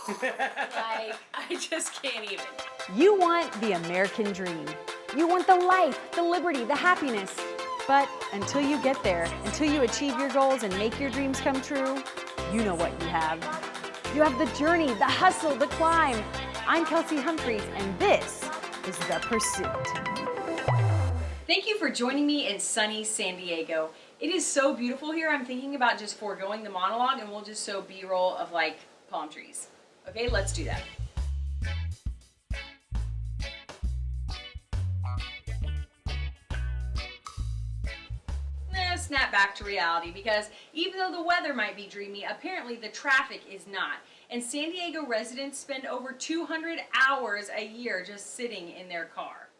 Like, I just can't even. You want the American dream. You want the life, the liberty, the happiness. But until you get there, until you achieve your goals and make your dreams come true, you know what you have. You have the journey, the hustle, the climb. I'm Kelsey Humphreys, and this is The Pursuit. Thank you for joining me in sunny San Diego. It is so beautiful here. I'm thinking about just foregoing the monologue and we'll just show B-roll of like palm trees. Okay, let's do that. Snap back to reality, because even though the weather might be dreamy, apparently the traffic is not. And San Diego residents spend over 200 hours a year just sitting in their car.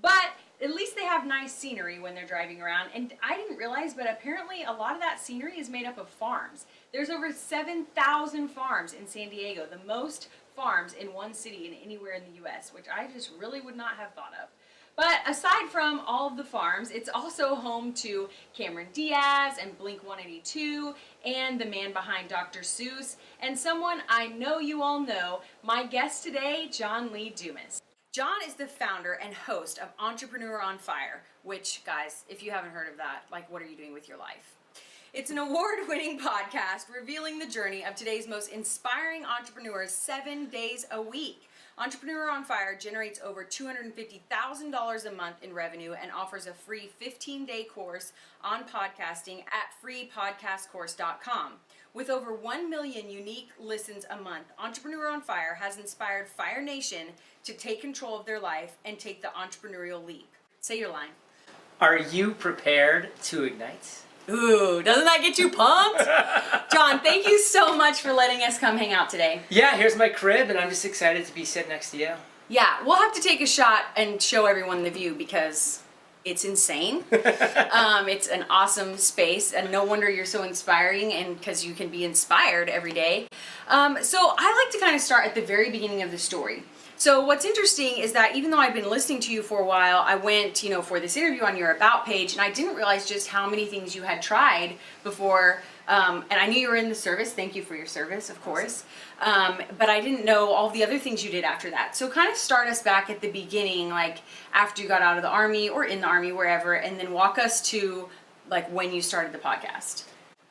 But at least they have nice scenery when they're driving around. And I didn't realize, but apparently a lot of that scenery is made up of farms. There's over 7,000 farms in San Diego, the most farms in one city and anywhere in the US, which I just really would not have thought of. But aside from all of the farms, it's also home to Cameron Diaz and Blink 182 and the man behind Dr. Seuss, and someone I know you all know, my guest today, John Lee Dumas. John is the founder and host of Entrepreneur on Fire, which, guys, if you haven't heard of that, like, what are you doing with your life? It's an award-winning podcast revealing the journey of today's most inspiring entrepreneurs 7 days a week. Entrepreneur on Fire generates over $250,000 a month in revenue and offers a free 15-day course on podcasting at freepodcastcourse.com. With over 1 million unique listens a month, Entrepreneur on Fire has inspired Fire Nation to take control of their life and take the entrepreneurial leap. Say your line. Are you prepared to ignite? Ooh, doesn't that get you pumped? John, thank you so much for letting us come hang out today. Yeah, here's my crib, and I'm just excited to be sitting next to you. Yeah, we'll have to take a shot and show everyone the view because it's insane. It's an awesome space, and no wonder you're so inspiring, and because you can be inspired every day. So I like to kind of start at the very beginning of the story. So what's interesting is that even though I've been listening to you for a while, I went, for this interview on your About page, and I didn't realize just how many things you had tried before. And I knew you were in the service. Thank you for your service, of course. But I didn't know all the other things you did after that. So kind of start us back at the beginning, like after you got out of the Army or in the Army, wherever, and then walk us to like when you started the podcast.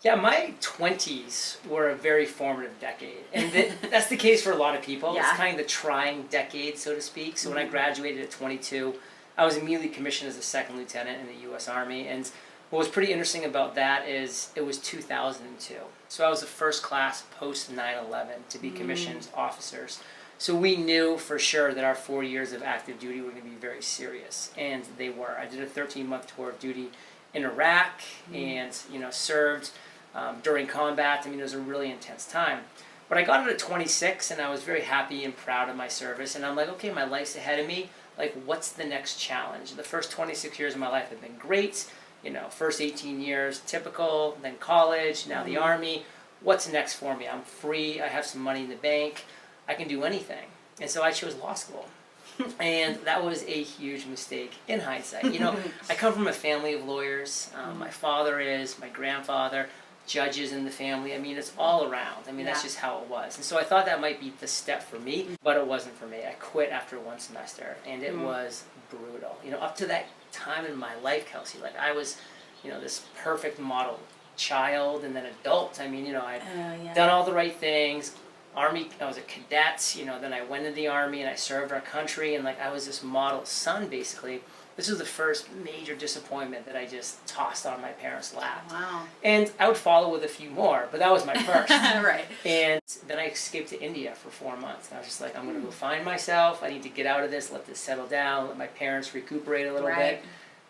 Yeah, my 20s were a very formative decade. And that's the case for a lot of people. Yeah. It's kind of the trying decade, so to speak. So when I graduated at 22, I was immediately commissioned as a second lieutenant in the U.S. Army. And what was pretty interesting about that is it was 2002. So I was the first class post 9/11 to be commissioned officers. So we knew for sure that our 4 years of active duty were going to be very serious. And they were. I did a 13-month tour of duty in Iraq and, served during combat. I mean, it was a really intense time. But I got out at 26, and I was very happy and proud of my service. And I'm like, okay, my life's ahead of me. Like, what's the next challenge? The first 26 years of my life have been great. First 18 years, typical, then college, now the Army. What's next for me? I'm free. I have some money in the bank. I can do anything. And so I chose law school. And that was a huge mistake in hindsight. I come from a family of lawyers. My father is, my grandfather, judges in the family. I mean, it's all around. I mean, that's just how it was. And so I thought that might be the step for me, but it wasn't for me. I quit after one semester, and it was brutal. Up to that time in my life, Kelsey, like I was, this perfect model child and then adult. I mean, I'd done all the right things. Army, I was a cadet, then I went into the Army and I served our country, and like I was this model son, basically. This was the first major disappointment that I just tossed on my parents' lap. Wow. And I would follow with a few more, but that was my first. Right. And then I escaped to India for 4 months. And I was just like, I'm going to go find myself. I need to get out of this, let this settle down, let my parents recuperate a little bit.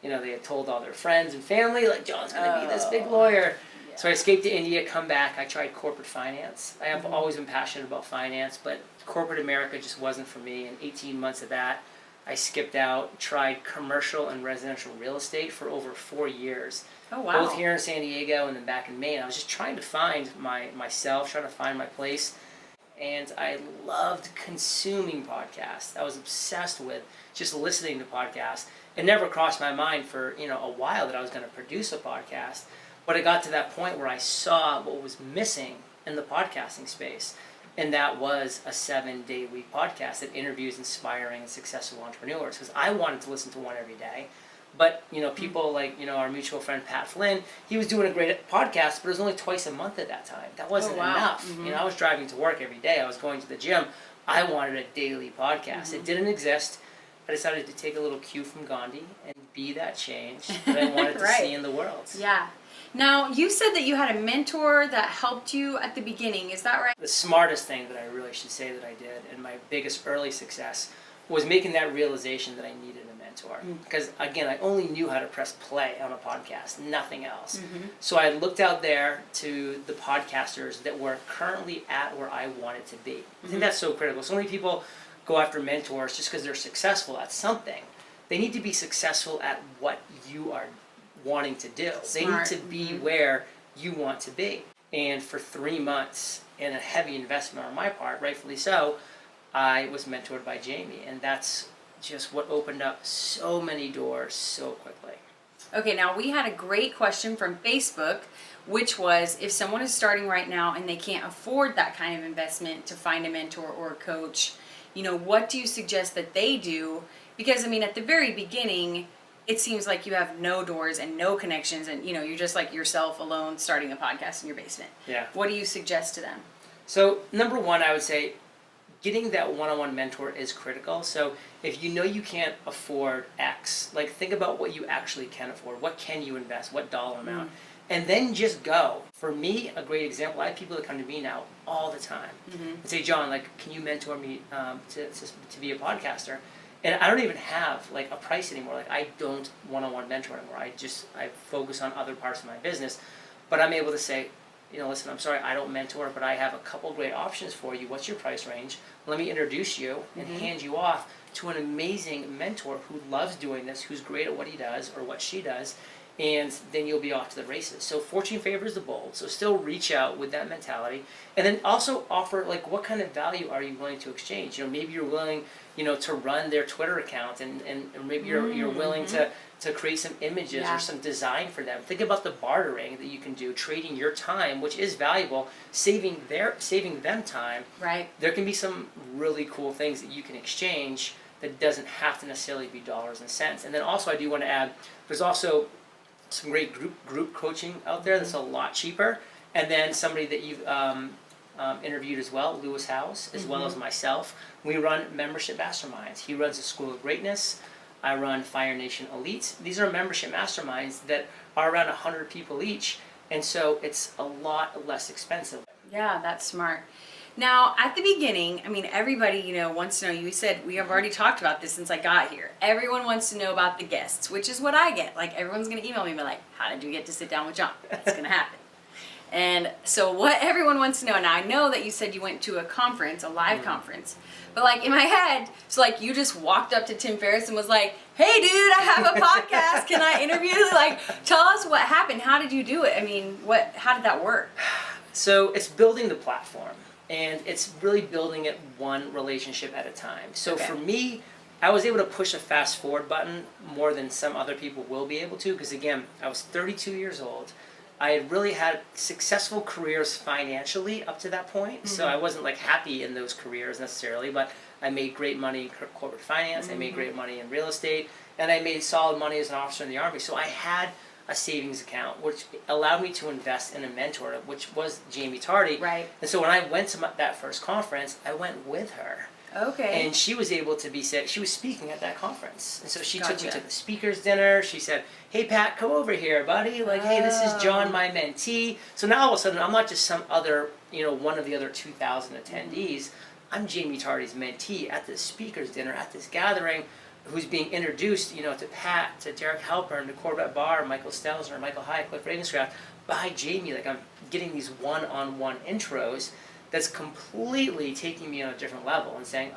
They had told all their friends and family, like, John's going to be this big lawyer. Yeah. So I escaped to India, come back. I tried corporate finance. I have always been passionate about finance, but corporate America just wasn't for me. And 18 months of that, I skipped out, tried commercial and residential real estate for over 4 years. Oh, wow. Both here in San Diego and then back in Maine. I was just trying to find myself, trying to find my place. And I loved consuming podcasts. I was obsessed with just listening to podcasts. It never crossed my mind for a while that I was going to produce a podcast. But it got to that point where I saw what was missing in the podcasting space. And that was a 7-day-week podcast that interviews inspiring and successful entrepreneurs, because I wanted to listen to one every day. But, people like, our mutual friend Pat Flynn, he was doing a great podcast, but it was only twice a month at that time. That wasn't enough. I was driving to work every day. I was going to the gym. I wanted a daily podcast. It didn't exist. I decided to take a little cue from Gandhi and be that change that I wanted to see in the world. Yeah. Now, you said that you had a mentor that helped you at the beginning. Is that right? The smartest thing that I really should say that I did, and my biggest early success, was making that realization that I needed a mentor. Because, again, I only knew how to press play on a podcast, nothing else. So I looked out there to the podcasters that were currently at where I wanted to be. I think that's so critical. So many people go after mentors just because they're successful at something. They need to be successful at what you are wanting to do. They need to be where you want to be. And for 3 months, and a heavy investment on my part, rightfully so, I was mentored by Jamie, and that's just what opened up so many doors so quickly. Okay, now we had a great question from Facebook, which was, if someone is starting right now and they can't afford that kind of investment to find a mentor or a coach, what do you suggest that they do? Because, at the very beginning, it seems like you have no doors and no connections, and you're just like yourself alone starting a podcast in your basement. Yeah. What do you suggest to them? So, number one, I would say getting that one-on-one mentor is critical. So if you can't afford X, think about what you actually can afford. What can you invest? What dollar amount? And then just go. For me, a great example, I have people that come to me now all the time and say, John, can you mentor me to be a podcaster? And I don't even have a price anymore. I don't one-on-one mentor anymore. I focus on other parts of my business. But I'm able to say, listen, I'm sorry, I don't mentor, but I have a couple great options for you. What's your price range? Let me introduce you and hand you off to an amazing mentor who loves doing this, who's great at what he does or what she does, and then you'll be off to the races. So fortune favors the bold. So still reach out with that mentality, and then also offer what kind of value are you willing to exchange? Maybe you're willing, to run their Twitter account, and maybe you're willing to create some images or some design for them. Think about the bartering that you can do, trading your time, which is valuable, saving them time. Right. There can be some really cool things that you can exchange that doesn't have to necessarily be dollars and cents. And then also I do want to add, there's also some great group coaching out there that's a lot cheaper. And then somebody that you've interviewed as well, Lewis House, as well as myself. We run membership masterminds. He runs the School of Greatness. I run Fire Nation Elites. These are membership masterminds that are around 100 people each, and so it's a lot less expensive. Yeah, that's smart. Now, at the beginning, everybody, wants to know. You said we have already talked about this since I got here. Everyone wants to know about the guests, which is what I get. Everyone's going to email me and be like, how did you get to sit down with John? It's going to happen. And so what everyone wants to know, and I know that you said you went to a conference, a live conference, but in my head, so you just walked up to Tim Ferriss and was like, hey dude, I have a podcast, can I interview you? Tell us what happened, how did you do it? How did that work? So it's building the platform, and it's really building it one relationship at a time. So for me, I was able to push a fast forward button more than some other people will be able to, because again, I was 32 years old. I had really had successful careers financially up to that point, so I wasn't happy in those careers necessarily, but I made great money in corporate finance, I made great money in real estate, and I made solid money as an officer in the Army. So I had a savings account, which allowed me to invest in a mentor, which was Jamie Tardy. Right. And so when I went to that first conference, I went with her. Okay. And she was able to she was speaking at that conference. And so she took me to the speaker's dinner. She said, hey Pat, come over here, buddy. Hey, this is John, my mentee. So now all of a sudden, I'm not just some other, one of the other 2,000 attendees. I'm Jamie Tardy's mentee at this speaker's dinner, at this gathering, who's being introduced, to Pat, to Derek Halpern, to Corbett Barr, Michael Stelzner, Michael Hyatt, Cliff Ravenscraft, by Jamie. I'm getting these one-on-one intros that's completely taking me on a different level and saying,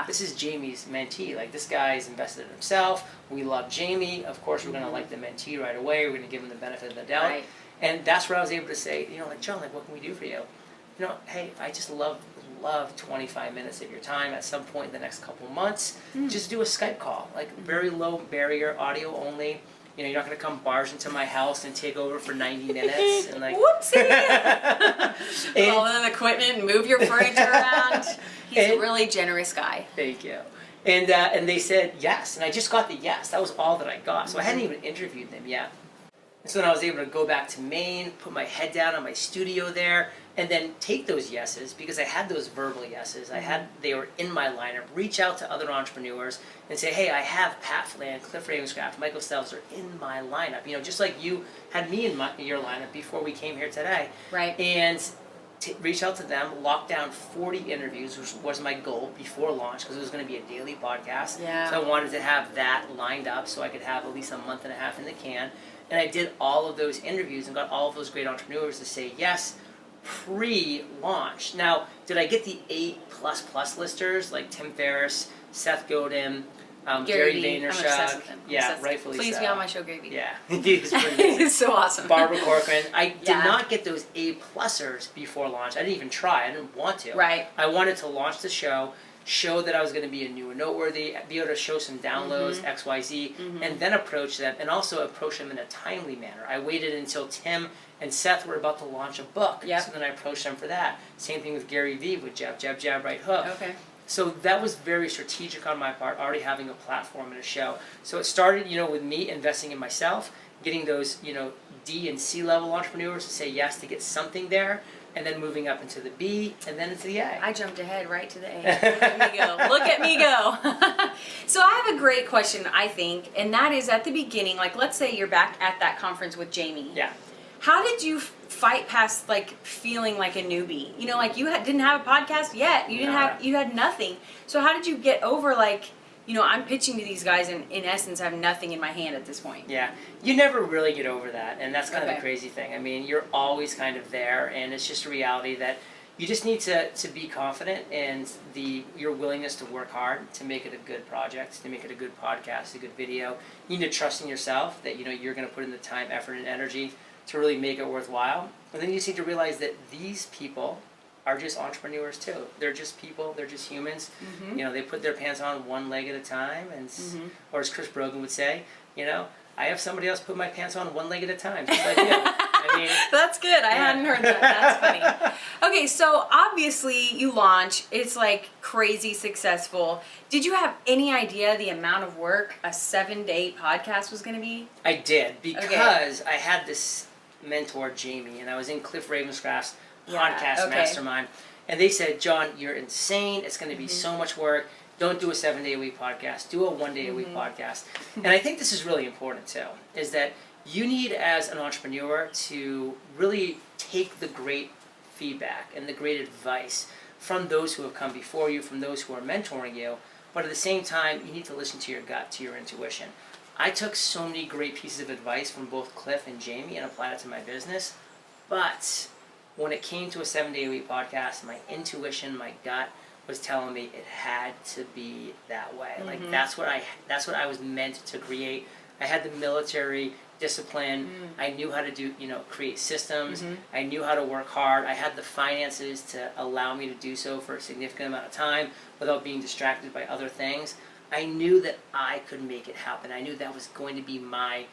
this is Jamie's mentee. This guy's invested in himself. We love Jamie. Of course, we're going to like the mentee right away. We're going to give him the benefit of the doubt. Right. And that's where I was able to say, John, what can we do for you? Hey, I just love 25 minutes of your time at some point in the next couple months. Just do a Skype call, very low barrier, audio only. You know, you're not going to come barge into my house and take over for 90 minutes. And like, Whoopsie! and, All the equipment and move your furniture around. He's a really generous guy. Thank you. And they said yes, and I just got the yes. That was all that I got. So I hadn't even interviewed them yet. And so then I was able to go back to Maine, put my head down on my studio there, and then take those yeses, because I had those verbal yeses. They were in my lineup. Reach out to other entrepreneurs and say, hey, I have Pat Flan, Cliff Ravenscraft, Michael Stelzer in my lineup. You know, just like you had me in your lineup before we came here today. Right. And reach out to them, lock down 40 interviews, which was my goal before launch, because it was going to be a daily podcast. Yeah. So I wanted to have that lined up so I could have at least a month and a half in the can. And I did all of those interviews and got all of those great entrepreneurs to say yes pre-launch. Now, did I get the A++ listers like Tim Ferriss, Seth Godin, Gary Vaynerchuk? I'm obsessed with him. Yeah, rightfully Please so. be on my show, Gary Vee. Yeah, he's pretty good. He's so awesome. Barbara Corcoran. I did Yeah. not get those A+ers before launch. I didn't even try. I didn't want to. Right. I wanted to launch the show, show that I was going to be a new and noteworthy, be able to show some downloads, XYZ, and then approach them, and also approach them in a timely manner. I waited until Tim and Seth were about to launch a book. Yep. So then I approached them for that. Same thing with Gary Vee with jab, jab, jab, right hook. Okay. So that was very strategic on my part, already having a platform and a show. So it started, you know, with me investing in myself, getting those, you know, D and C level entrepreneurs to say yes to get something there, and then moving up into the B and then into the A. I jumped ahead right to the A. Look at me go. Look at me go. So I have a great question, I think, and that is at the beginning, like let's say you're back at that conference with Jamie. Yeah. How did you fight past like feeling like a newbie? You know, like you didn't have a podcast yet. You had nothing. So how did you get over like, you know, I'm pitching to these guys and in essence I have nothing in my hand at this point. Yeah, you never really get over that, and that's kind of Okay. the crazy thing. I mean, you're always kind of there, and it's just a reality that you just need to be confident in your willingness to work hard to make it a good project, to make it a good podcast, a good video. You need to trust in yourself that, you know, you're going to put in the time, effort, and energy to really make it worthwhile. And then you just need to realize that these people are just entrepreneurs too. They're just people. They're just humans. Mm-hmm. You know, they put their pants on one leg at a time, and or as Chris Brogan would say, you know, I have somebody else put my pants on one leg at a time, just like you. I mean, That's good. I hadn't heard that. That's funny. Okay, so obviously you launch. It's like crazy successful. Did you have any idea the amount of work a 7 to 8 podcast was going to be? I did, because I had this mentor, Jamie, and I was in Cliff Ravenscraft's podcast mastermind, and they said, John, you're insane. It's going to be so much work. Don't do a 7-day-a-week podcast. Do a 1-day-a-week podcast. And I think this is really important too, is that you need, as an entrepreneur, to really take the great feedback and the great advice from those who have come before you, from those who are mentoring you, but at the same time, you need to listen to your gut, to your intuition. I took so many great pieces of advice from both Cliff and Jamie and applied it to my business, but when it came to a 7-day-a-week podcast, my intuition, my gut was telling me it had to be that way. Like that's what I was meant to create. I had the military discipline. I knew how to do, you know, create systems. I knew how to work hard. I had the finances to allow me to do so for a significant amount of time without being distracted by other things. I knew that I could make it happen. I knew that was going to be my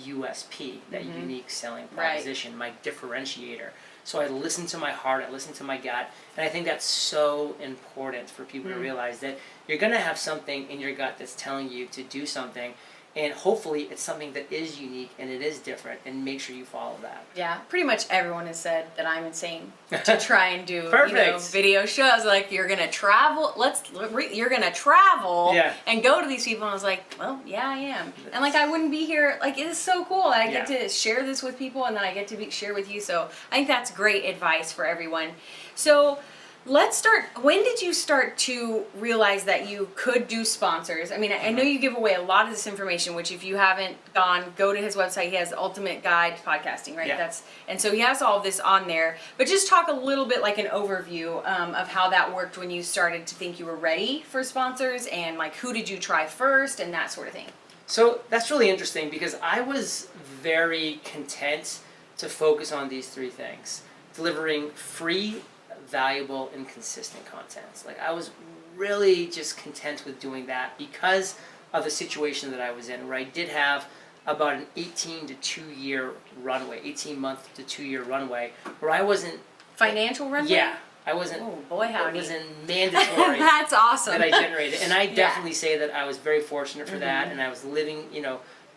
USP, that unique selling proposition, my differentiator. So I listened to my heart, I listened to my gut, and I think that's so important for people to realize that you're going to have something in your gut that's telling you to do something, and hopefully it's something that is unique and it is different, and make sure you follow that. Yeah, pretty much everyone has said that I'm insane to try and do Perfect. video shows. Like, you're gonna travel. You're gonna travel and go to these people. And I was like, well, yeah, I am. And like, I wouldn't be here. Like, it is so cool. I get to share this with people, and then I get to share with you. So I think that's great advice for everyone. So let's start. When did you start to realize that you could do sponsors? I mean, I know you give away a lot of this information, which if you haven't gone, go to his website. He has the Ultimate Guide to Podcasting, right? Yeah. And so he has all of this on there. But just talk a little bit, like an overview of how that worked when you started to think you were ready for sponsors, and like who did you try first and that sort of thing. So that's really interesting, because I was very content to focus on these 3 things: delivering free, valuable, and consistent content. Like, I was really just content with doing that because of the situation that I was in, where I did have about an 18 month to 2 year runway where I wasn't. Financial runway? Yeah. I wasn't. Oh, boy, howdy. It wasn't mandatory. That's awesome. That I generated. And I Yeah. definitely say that I was very fortunate for that, and I was living,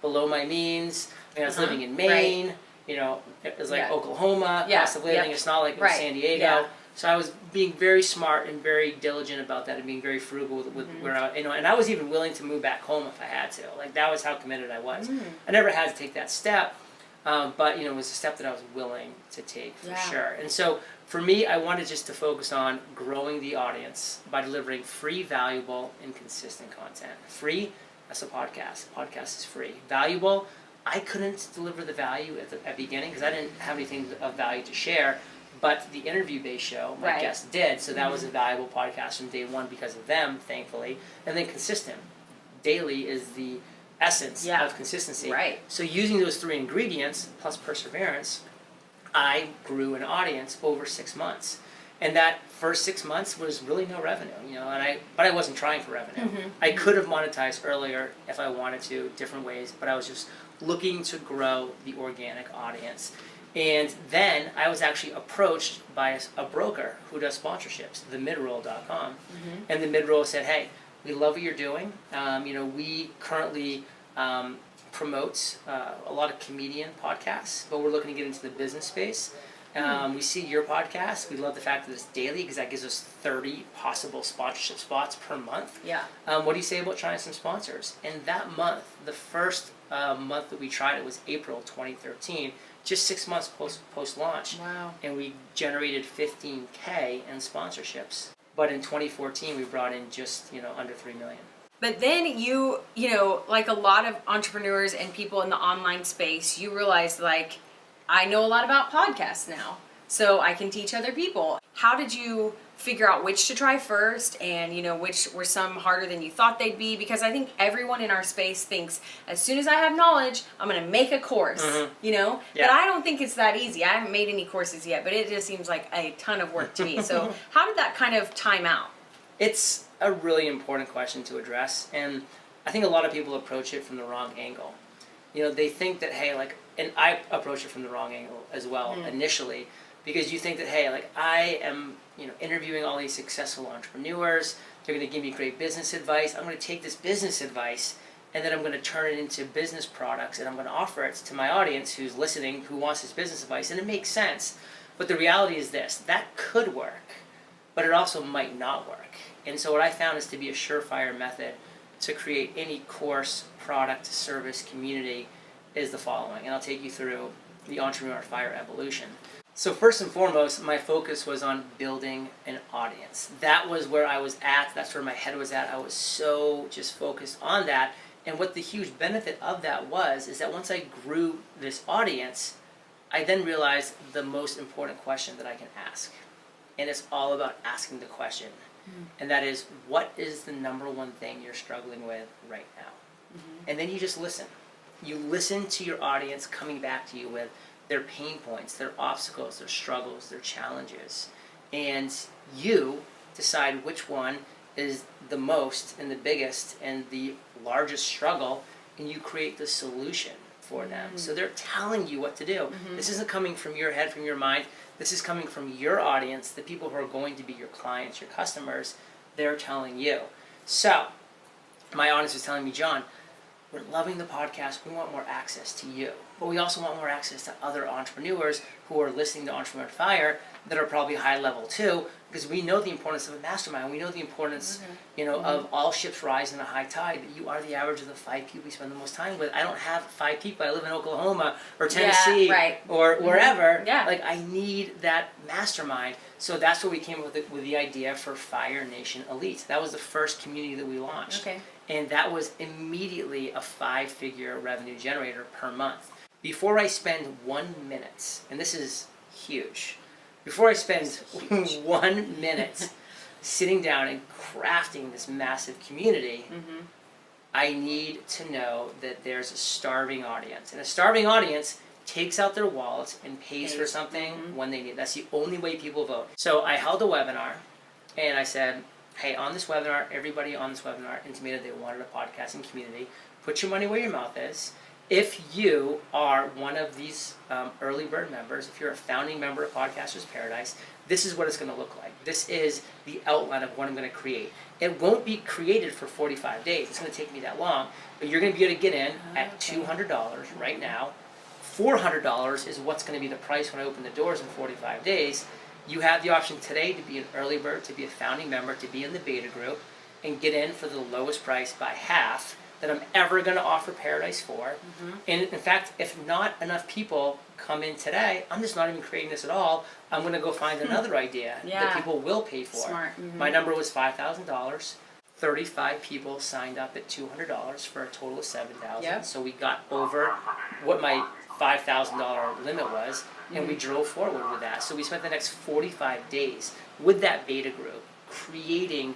below my means. I mean, I was living in Maine, it was like Oklahoma, cost of living. It's not like it was San Diego. Yeah. So I was being very smart and very diligent about that and being very frugal with where I, and I was even willing to move back home if I had to. Like, that was how committed I was. I never had to take that step, but, it was a step that I was willing to take for sure. And so for me, I wanted just to focus on growing the audience by delivering free, valuable, and consistent content. Free, that's a podcast. Podcast is free. Valuable, I couldn't deliver the value at the beginning because I didn't have anything of value to share. But the interview-based show, my guest did, so that was a valuable podcast from day one because of them, thankfully. And then consistent. Daily is the essence of consistency. Right. So using those three ingredients, plus perseverance, I grew an audience over 6 months. And that first 6 months was really no revenue, but I wasn't trying for revenue. I could have monetized earlier if I wanted to, different ways, but I was just looking to grow the organic audience. And then I was actually approached by a broker who does sponsorships, themidroll.com. And the midroll said, hey, we love what you're doing. We currently promote a lot of comedian podcasts, but we're looking to get into the business space. We see your podcast. We love the fact that it's daily because that gives us 30 possible sponsorship spots per month. Yeah. What do you say about trying some sponsors? And that month, the first month that we tried it was April 2013, just 6 months post-launch. Wow. And we generated $15K in sponsorships. But in 2014, we brought in just, under $3 million. But then you like a lot of entrepreneurs and people in the online space, you realize, like, I know a lot about podcasts now, so I can teach other people. How did you figure out which to try first, and which were some harder than you thought they'd be? Because I think everyone in our space thinks, as soon as I have knowledge, I'm going to make a course, Yeah. But I don't think it's that easy. I haven't made any courses yet, but it just seems like a ton of work to me. So how did that kind of time out? It's a really important question to address, and I think a lot of people approach it from the wrong angle. They think that, hey, and I approach it from the wrong angle as well initially, because you think that, hey, I am, interviewing all these successful entrepreneurs, they're going to give me great business advice, I'm going to take this business advice, and then I'm going to turn it into business products, and I'm going to offer it to my audience who's listening, who wants this business advice, and it makes sense. But the reality is this, that could work, but it also might not work. And so what I found is to be a surefire method to create any course, product, service, community is the following. And I'll take you through the Entrepreneur Fire evolution. So first and foremost, my focus was on building an audience. That was where I was at. That's where my head was at. I was so just focused on that. And what the huge benefit of that was is that once I grew this audience, I then realized the most important question that I can ask. And it's all about asking the question. And that is, what is the number one thing you're struggling with right now? And then you just listen. You listen to your audience coming back to you with their pain points, their obstacles, their struggles, their challenges. And you decide which one is the most and the biggest and the largest struggle, and you create the solution for them. So they're telling you what to do. This isn't coming from your head, from your mind. This is coming from your audience, the people who are going to be your clients, your customers. They're telling you. So my audience was telling me, John, we're loving the podcast. We want more access to you. But we also want more access to other entrepreneurs who are listening to Entrepreneur Fire that are probably high level too, because we know the importance of a mastermind. We know the importance, of all ships rise in a high tide. That you are the average of the 5 people we spend the most time with. I don't have 5 people. I live in Oklahoma or Tennessee or wherever. I need that mastermind. So that's where we came up with the idea for Fire Nation Elite. That was the first community that we launched. Okay. And that was immediately a 5-figure revenue generator per month. Before I spend 1 minute, and this is huge, before I spend 1 minute sitting down and crafting this massive community, I need to know that there's a starving audience. And a starving audience takes out their wallets and pays for something when they need it. That's the only way people vote. So I held a webinar, and I said, hey, on this webinar, everybody on this webinar intimated they wanted a podcasting community. Put your money where your mouth is. If you are one of these early bird members, if you're a founding member of Podcasters Paradise, this is what it's going to look like. This is the outline of what I'm going to create. It won't be created for 45 days. It's going to take me that long. But you're going to be able to get in at $200 right now. $400 is what's going to be the price when I open the doors in 45 days. You have the option today to be an early bird, to be a founding member, to be in the beta group, and get in for the lowest price by half that I'm ever going to offer Paradise for. And in fact, if not enough people come in today, I'm just not even creating this at all. I'm going to go find another idea that people will pay for. Smart. My number was $5,000. 35 people signed up at $200 for a total of $7,000. Yep. So we got over what my $5,000 limit was, and we drove forward with that. So we spent the next 45 days with that beta group creating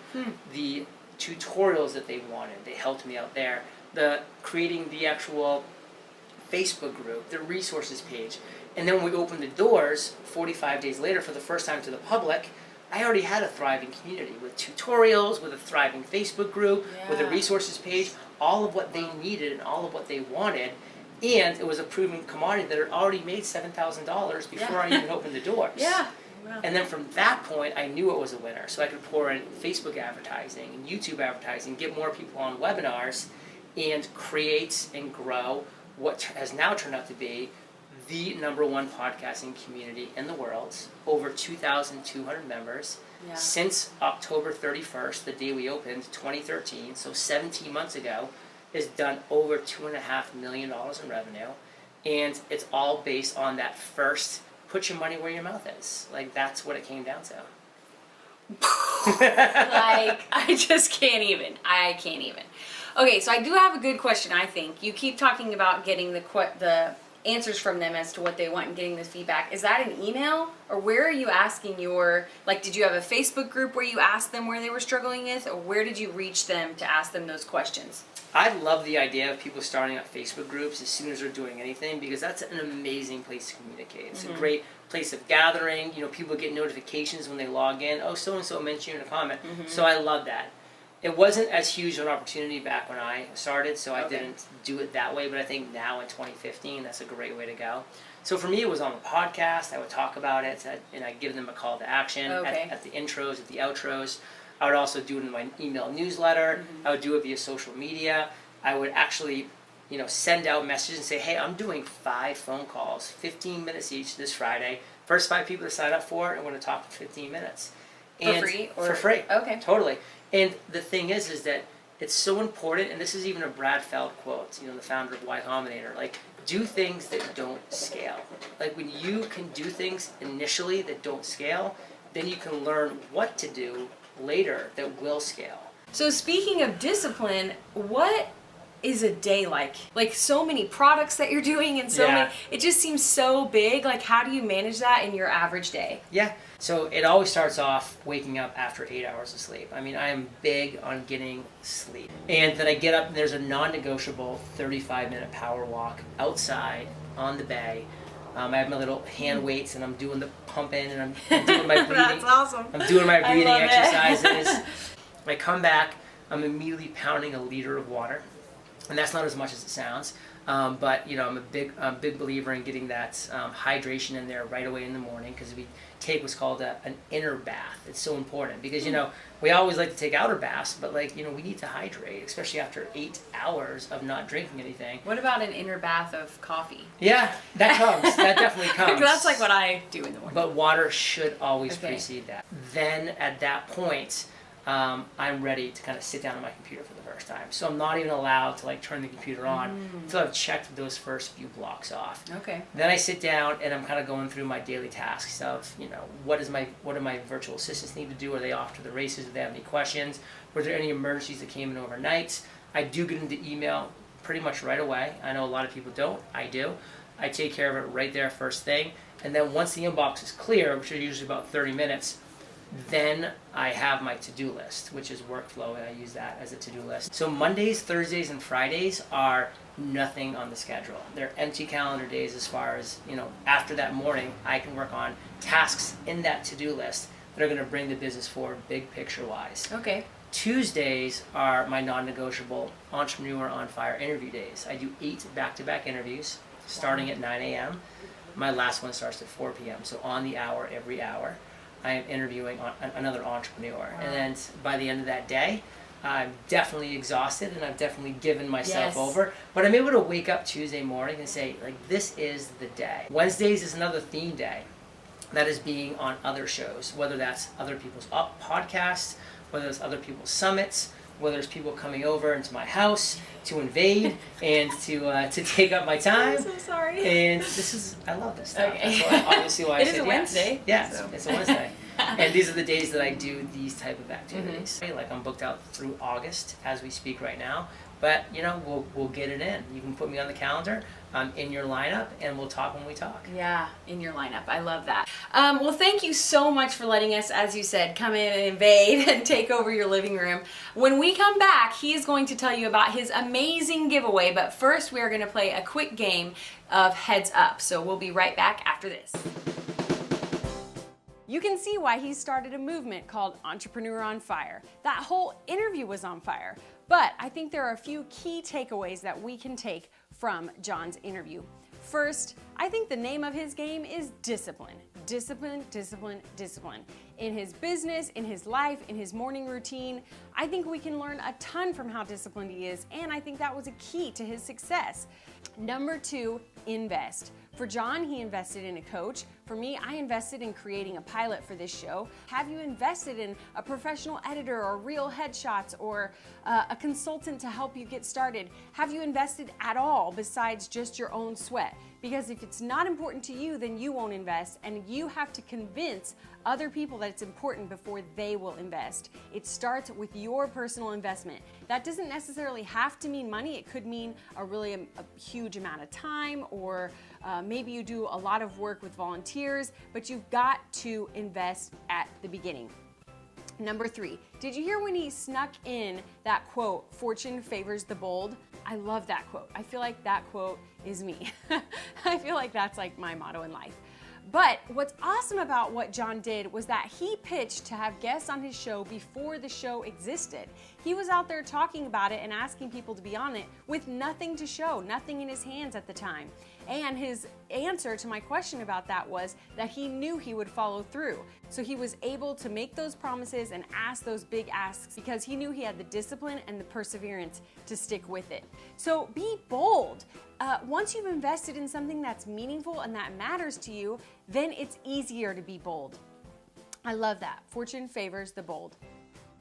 the tutorials that they wanted. They helped me out there. Creating the actual Facebook group, the resources page. And then when we opened the doors 45 days later for the first time to the public, I already had a thriving community with tutorials, with a thriving Facebook group, with a resources page, all of what they needed and all of what they wanted. And it was a proven commodity that had already made $7,000 before I even opened the doors. Wow. And then from that point, I knew it was a winner. So I could pour in Facebook advertising and YouTube advertising, get more people on webinars, and create and grow what has now turned out to be the #1 podcasting community in the world. Over 2,200 members. Since October 31st, the day we opened, 2013, so 17 months ago, has done over $2.5 million in revenue. And it's all based on that first put your money where your mouth is. Like, that's what it came down to. Like, I just can't even. I can't even. Okay, so I do have a good question, I think. You keep talking about getting the answers from them as to what they want and getting the feedback. Is that an email? Or where are you asking did you have a Facebook group where you asked them where they were struggling with? Or where did you reach them to ask them those questions? I love the idea of people starting up Facebook groups as soon as they're doing anything, because that's an amazing place to communicate. It's a great place of gathering. You know, people get notifications when they log in. Oh, so-and-so mentioned you in a comment. So I love that. It wasn't as huge an opportunity back when I started, so I didn't do it that way. But I think now in 2015, that's a great way to go. So for me, it was on the podcast. I would talk about it, and I'd give them a call to action at the intros, at the outros. I would also do it in my email newsletter. I would do it via social media. I would actually, send out messages and say, hey, I'm doing 5 phone calls, 15 minutes each this Friday. First 5 people to sign up for it, I'm going to talk for 15 minutes. For free? For free. Okay. Totally. And the thing is that it's so important, and this is even a Brad Feld quote, the founder of Y Combinator, like, do things that don't scale. Like, when you can do things initially that don't scale, then you can learn what to do later that will scale. So speaking of discipline, what is a day like? Like, so many products that you're doing and so many, it just seems so big. Like, how do you manage that in your average day? Yeah. So it always starts off waking up after 8 hours of sleep. I mean, I am big on getting sleep. And then I get up and there's a non-negotiable 35-minute power walk outside on the bay. I have my little hand weights and I'm doing the pumping and I'm doing my breathing. That's awesome. I'm doing my breathing exercises. When I come back, I'm immediately pounding a liter of water. And that's not as much as it sounds. But I'm a big believer in getting that hydration in there right away in the morning, because we take what's called an inner bath. It's so important because we always like to take outer baths, but we need to hydrate, especially after 8 hours of not drinking anything. What about an inner bath of coffee? Yeah, that comes. That definitely comes. That's like what I do in the morning. But water should always precede that. Then at that point, I'm ready to kind of sit down on my computer for the first time. So I'm not even allowed to turn the computer on until I've checked those first few blocks off. Okay. Then I sit down and I'm kind of going through my daily tasks of, what do my virtual assistants need to do? Are they off to the races? Do they have any questions? Were there any emergencies that came in overnight? I do get into email pretty much right away. I know a lot of people don't. I do. I take care of it right there first thing. And then once the inbox is clear, which is usually about 30 minutes, then I have my to-do list, which is workflow, and I use that as a to-do list. So Mondays, Thursdays, and Fridays are nothing on the schedule. They're empty calendar days as far as, after that morning, I can work on tasks in that to-do list that are going to bring the business forward big picture-wise. Okay. Tuesdays are my non-negotiable Entrepreneur on Fire interview days. I do 8 back-to-back interviews starting at 9 a.m. My last one starts at 4 p.m. So on the hour, every hour, I am interviewing another entrepreneur. And then by the end of that day, I'm definitely exhausted and I've definitely given myself over. But I'm able to wake up Tuesday morning and say, like, this is the day. Wednesdays is another theme day. That is being on other shows, whether that's other people's podcasts, whether it's other people's summits, whether it's people coming over into my house to invade and to take up my time. I'm so sorry. And I love this stuff. Okay. That's obviously why I said yes. It is a Wednesday. Yes, so. it's a Wednesday. And these are the days that I do these type of activities. Like I'm booked out through August as we speak right now. But we'll get it in. You can put me on the calendar. I'm in your lineup, and we'll talk when we talk. Yeah, in your lineup. I love that. Well, thank you so much for letting us, as you said, come in and invade and take over your living room. When we come back, he is going to tell you about his amazing giveaway. But first, we are going to play a quick game of Heads Up. So we'll be right back after this. You can see why he started a movement called Entrepreneur on Fire. That whole interview was on fire. But I think there are a few key takeaways that we can take from John's interview. First, I think the name of his game is discipline. Discipline, discipline, discipline. In his business, in his life, in his morning routine, I think we can learn a ton from how disciplined he is, and I think that was a key to his success. Number 2, invest. For John, he invested in a coach. For me, I invested in creating a pilot for this show. Have you invested in a professional editor or real headshots or a consultant to help you get started? Have you invested at all besides just your own sweat? Because if it's not important to you, then you won't invest, and you have to convince other people that it's important before they will invest. It starts with your personal investment. That doesn't necessarily have to mean money. It could mean a huge amount of time, or maybe you do a lot of work with volunteers, but you've got to invest at the beginning. Number 3, did you hear when he snuck in that quote, "Fortune favors the bold"? I love that quote. I feel like that quote is me. I feel like that's like my motto in life. But what's awesome about what John did was that he pitched to have guests on his show before the show existed. He was out there talking about it and asking people to be on it with nothing to show, nothing in his hands at the time. And his answer to my question about that was that he knew he would follow through. So he was able to make those promises and ask those big asks because he knew he had the discipline and the perseverance to stick with it. So be bold. Once you've invested in something that's meaningful and that matters to you, then it's easier to be bold. I love that. Fortune favors the bold.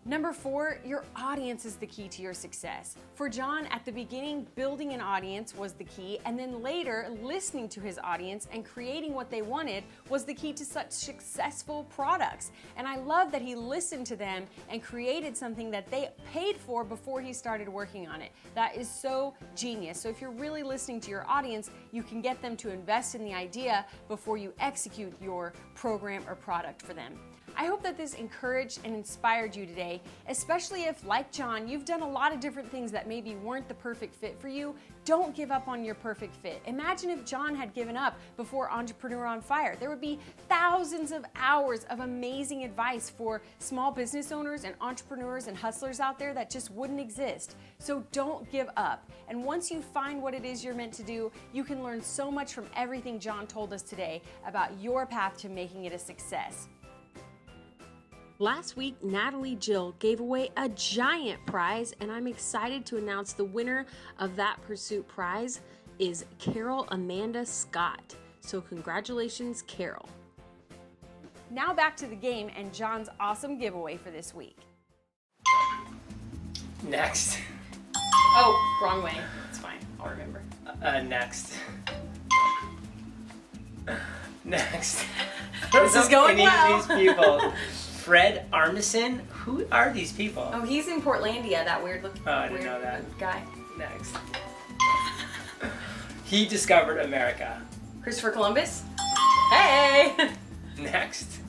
Number 4, your audience is the key to your success. For John, at the beginning, building an audience was the key, and then later, listening to his audience and creating what they wanted was the key to such successful products. And I love that he listened to them and created something that they paid for before he started working on it. That is so genius. So if you're really listening to your audience, you can get them to invest in the idea before you execute your program or product for them. I hope that this encouraged and inspired you today, especially if, like John, you've done a lot of different things that maybe weren't the perfect fit for you. Don't give up on your perfect fit. Imagine if John had given up before Entrepreneur on Fire. There would be thousands of hours of amazing advice for small business owners and entrepreneurs and hustlers out there that just wouldn't exist. So don't give up. And once you find what it is you're meant to do, you can learn so much from everything John told us today about your path to making it a success. Last week, Natalie Jill gave away a giant prize, and I'm excited to announce the winner of that Pursuit prize is Carol Amanda Scott. So congratulations, Carol. Now back to the game and John's awesome giveaway for this week. Next. Oh, wrong way. It's fine. I'll remember. Next. Next. This is going well. Any of these people. Fred Armisen, who are these people? Oh, he's in Portlandia, that weird looking I didn't know that. Guy. Next. He discovered America. Christopher Columbus? Hey! Next.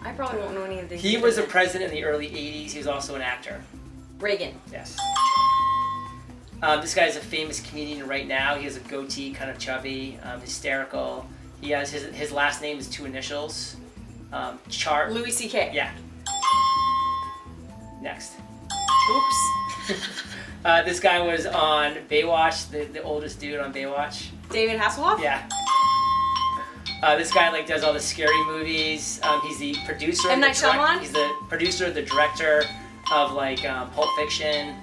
I probably won't know any of these. He was a president in the early 80s. He was also an actor. Reagan. Yes. This guy's a famous comedian right now. He has a goatee, kind of chubby, hysterical. He has his last name is 2 initials. Louis C.K. Yeah. Next. This guy was on Baywatch, the oldest dude on Baywatch. David Hasselhoff? Yeah. This guy like does all the scary movies. He's the producer. M. Night Shyamalan? He's the producer, the director of like Pulp Fiction.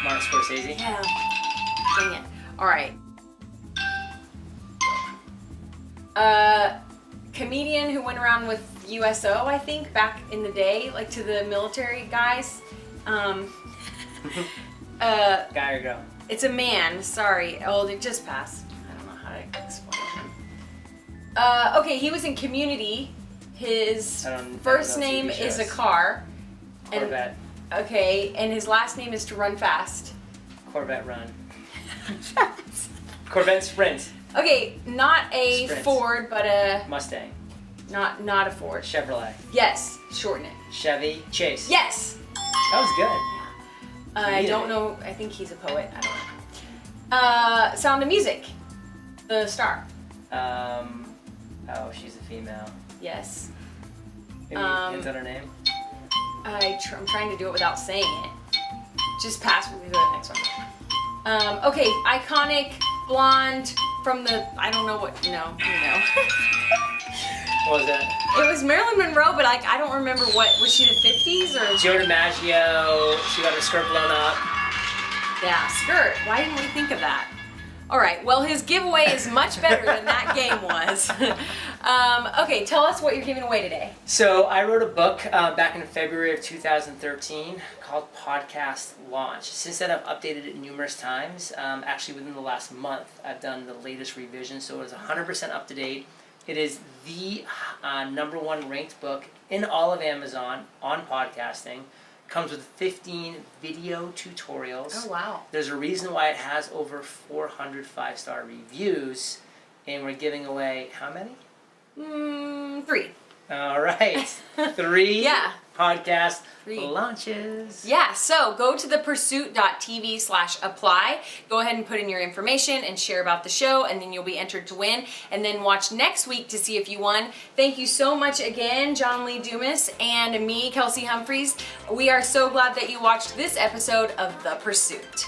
Martin Scorsese. Yeah. Dang it. All right. Comedian who went around with USO, I think, back in the day, like to the military guys. Guy or girl? It's a man. Sorry. Oh, it just passed. I don't know how to explain him. Okay, he was in Community. His first name is a car. Corvette. Okay, and his last name is to run fast. Corvette run. Corvette Sprint. Okay, not a Sprint. Ford, but a Mustang. not a Ford. Chevrolet. Yes, shorten it. Chevy Chase. Yes. That was good. I don't know. I think he's a poet. I don't know. Sound of Music. The star. Oh, she's a female. Yes. Maybe hints on her name. I'm trying to do it without saying it. Just pass. We'll go to the next one. Okay, iconic blonde from the. I don't know what. No, you know. What was that? It was Marilyn Monroe, but like I don't remember what. Was she the 50s or? Joe DiMaggio. She got her skirt blown up. Yeah, skirt. Why didn't we think of that? All right. Well, his giveaway is much better than that game was. Okay, tell us what you're giving away today. So I wrote a book back in February of 2013 called Podcast Launch. Since then, I've updated it numerous times. Actually, within the last month, I've done the latest revision, so it is 100% up to date. It is the #1 ranked book in all of Amazon on podcasting. Comes with 15 video tutorials. Oh, wow. There's a reason why it has over 400 5-star reviews, and we're giving away how many? 3. All right, 3 Yeah. podcast 3 launches. Yeah, so go to thepursuit.tv/apply. Go ahead and put in your information and share about the show, and then you'll be entered to win. And then watch next week to see if you won. Thank you so much again, John Lee Dumas, and me, Kelsey Humphreys. We are so glad that you watched this episode of The Pursuit.